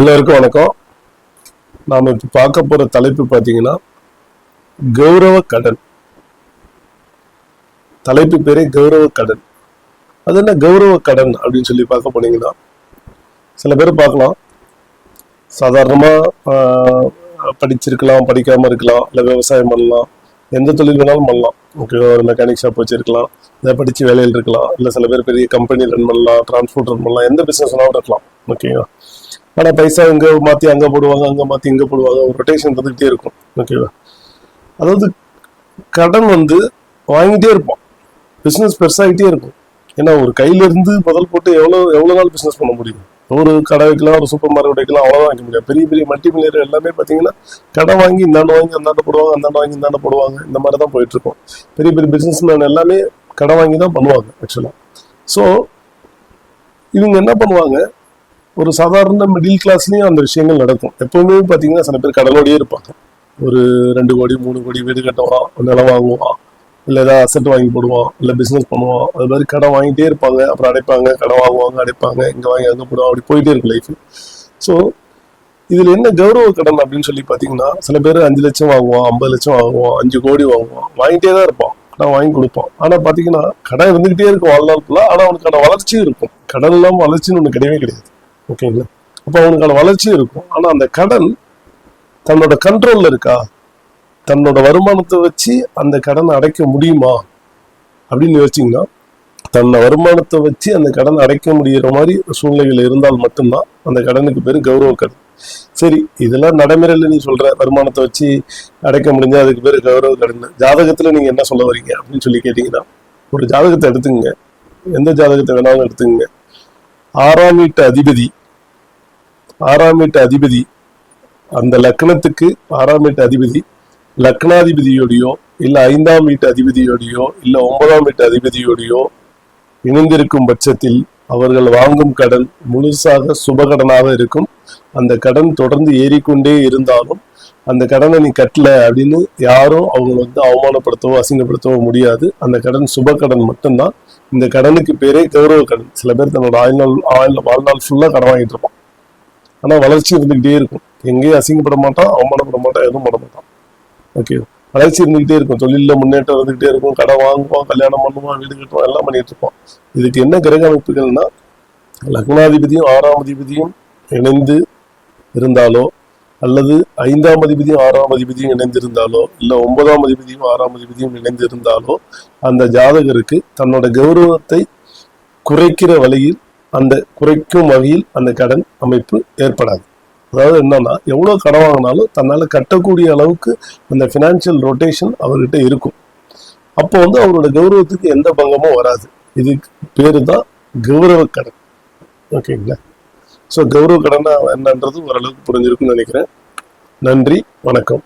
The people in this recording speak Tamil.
எல்லாருக்கும் வணக்கம். நாம இப்ப பார்க்க போற தலைப்பு பார்த்தீங்கன்னா கௌரவ கடன். தலைப்பு பேரே கௌரவ கடன். அது என்ன கௌரவ கடன் அப்படின்னு சொல்லி பார்க்க போனீங்கன்னா, சில பேர் பார்க்கலாம், சாதாரணமா படிச்சிருக்கலாம், படிக்காம இருக்கலாம், இல்லை விவசாயம் பண்ணலாம், எந்த தொழில் வேணாலும் பண்ணலாம். ஓகே, ஒரு மெக்கானிக் ஷாப் வச்சிருக்கலாம், இதை படிச்சு வேலையில் இருக்கலாம், இல்லை சில பேர் பெரிய கம்பெனி ரன் பண்ணலாம், டிரான்ஸ்போர்ட் ரன் பண்ணலாம், எந்த பிசினஸ் வேணாலும் இருக்கலாம். ஓகேவா? ஆனா பைசா இங்க மாத்தி அங்க போடுவாங்க, அங்க மாத்தி இங்க போடுவாங்க, ஒரு ரொட்டேஷன் இருந்துகிட்டே இருக்கும். ஓகேவா? அதாவது கடன் வாங்கிட்டே இருப்போம், பிசினஸ் பெருசாகிட்டே இருக்கும். ஏன்னா ஒரு கையில இருந்து முதல் போட்டு எவ்வளவு நாள் பிசினஸ் பண்ண முடியும்? ஒரு கடை வைக்கலாம், ஒரு சூப்பர் மார்க்கெட் வைக்கலாம், அவ்வளவுதான் வைக்க முடியாது. பெரிய பெரிய மல்டி மில்லியர் எல்லாமே பாத்தீங்கன்னா கடன் வாங்கி இந்தாண்டு வாங்கி அந்தாண்ட போடுவாங்க, அந்தாண்ட வாங்கி இந்தாண்ட போடுவாங்க. இந்த மாதிரி தான் போயிட்டு இருக்கும். பெரிய பெரிய பிசினஸ் மேன் எல்லாமே கடன் வாங்கி தான் பண்ணுவாங்க ஆக்சுவலா. ஸோ இவங்க என்ன பண்ணுவாங்க, ஒரு சாதாரண மிடில் கிளாஸ்லயும் அந்த விஷயங்கள் நடக்கும். எப்பவுமே பாத்தீங்கன்னா சில பேர் கடனோடயே இருப்பாங்க. ஒரு 2 கோடி 3 கோடி வீடு கட்டுவான், நிலம் வாங்குவான், இல்லை ஏதாவது அசெட் வாங்கி போடுவான், இல்லை பிசினஸ் பண்ணுவான். அது மாதிரி கடன் வாங்கிட்டே இருப்பாங்க, அப்புறம் அடைப்பாங்க, கடன் வாங்குவாங்க, அடைப்பாங்க, இங்க வாங்கி அங்கே போடுவான், அப்படி போயிட்டே இருக்கு லைஃப். ஸோ இதுல என்ன கௌரவ கடன் அப்படின்னு சொல்லி பாத்தீங்கன்னா, சில பேர் 5 லட்சம் வாங்குவான், 50 லட்சம் வாங்குவான், 5 கோடி வாங்குவான், வாங்கிட்டே தான் இருப்பான், கடன் வாங்கி கொடுப்பான். ஆனா பாத்தீங்கன்னா கடன் இருந்துகிட்டே இருக்கும் வாழ்நாள் ஃபுல்லா. ஆனா அவனுக்கான வளர்ச்சியும் இருக்கும். கடன் இல்லாம வளர்ச்சின்னு ஒண்ணு கிடையவே கிடையாது. ஓகேங்களா? அப்ப அவனுக்கான வளர்ச்சியும் இருக்கும். ஆனா அந்த கடன் தன்னோட கண்ட்ரோல்ல இருக்கா? தன்னோட வருமானத்தை வச்சு அந்த கடனை அடைக்க முடியுமா அப்படின்னு யோசிச்சிங்கன்னா, தன்னை வருமானத்தை வச்சு அந்த கடனை அடைக்க முடிகிற மாதிரி சூழ்நிலைகள் இருந்தால் மட்டும்தான் அந்த கடனுக்கு பேரு கௌரவ கடன். சரி, இதெல்லாம் நடைமுறையில நீ சொல்ற வருமானத்தை வச்சு அடைக்க முடிஞ்சா அதுக்கு பேரு கௌரவ கடன். ஜாதகத்துல நீங்க என்ன சொல்ல வரீங்க அப்படின்னு சொல்லி கேட்டீங்கன்னா, ஒரு ஜாதகத்தை எடுத்துங்க, எந்த ஜாதகத்தை வேணாலும் எடுத்துங்க. 6ஆம் வீட்டு அதிபதி அந்த லக்னத்துக்கு 6ஆம் வீட்டு அதிபதி லக்னாதிபதியோடையோ இல்ல 5ஆம் வீட்டு அதிபதியோடையோ இல்ல 9ஆம் வீட்டு அதிபதியோடையோ இணைந்திருக்கும் பட்சத்தில் அவர்கள் வாங்கும் கடன் முழுசாக சுபகடனாக இருக்கும். அந்த கடன் தொடர்ந்து ஏறிக்கொண்டே இருந்தாலும் அந்த கடனை நீ கட்டல அப்படின்னு யாரும் அவங்க அவமானப்படுத்தவோ அசிங்கப்படுத்தவோ முடியாது. அந்த கடன் சுப கடன் மட்டும்தான். இந்த கடனுக்கு பேரே கௌரவ கடன். சில பேர் தன்னோட வாழ்நாள் ஃபுல்லா கடன் வாங்கிட்டு இருப்பான். ஆனா வளர்ச்சி இருந்துகிட்டே இருக்கும். எங்கேயும் அசிங்கப்பட மாட்டான், அவமானப்பட மாட்டான், எதுவும் பண்ண மாட்டான். ஓகே, வளர்ச்சி இருந்துகிட்டே இருக்கும், தொழில முன்னேற்றம் இருந்துகிட்டே இருக்கும், கடன் வாங்குவான், கல்யாணம் பண்ணுவான், வீடு கட்டுவான், எல்லாம் பண்ணிட்டு இருப்பான். இதுக்கு என்ன கிரக அமைப்புகள்னா, லக்னாதிபதியும் 6ஆம் அதிபதியும் இணைந்து இருந்தாலோ, அல்லது 5ஆம் அதிபதியும் 6ஆம் அதிபதியும் இணைந்திருந்தாலோ, இல்ல 9ஆம் அதிபதியும் 6ஆம் அதிபதியும் இணைந்திருந்தாலோ, அந்த ஜாதகருக்கு தன்னோட கௌரவத்தை குறைக்கிற வழியில் குறைக்கும் வகையில் அந்த கடன் அமைப்பு ஏற்படாது. அதாவது என்னன்னா, எவ்வளவு கடன் வாங்கினாலும் தன்னால கட்டக்கூடிய அளவுக்கு அந்த பினான்சியல் ரொட்டேஷன் அவர்கிட்ட இருக்கும். அப்போ அவரோட கௌரவத்துக்கு எந்த பங்கமும் வராது. இதுக்கு பேரு தான் கௌரவ கடன். ஓகேங்களா? ஸோ கௌரவ கடன் என்னன்றது ஓரளவுக்கு புரிஞ்சிருக்குன்னு நினைக்கிறேன். நன்றி, வணக்கம்.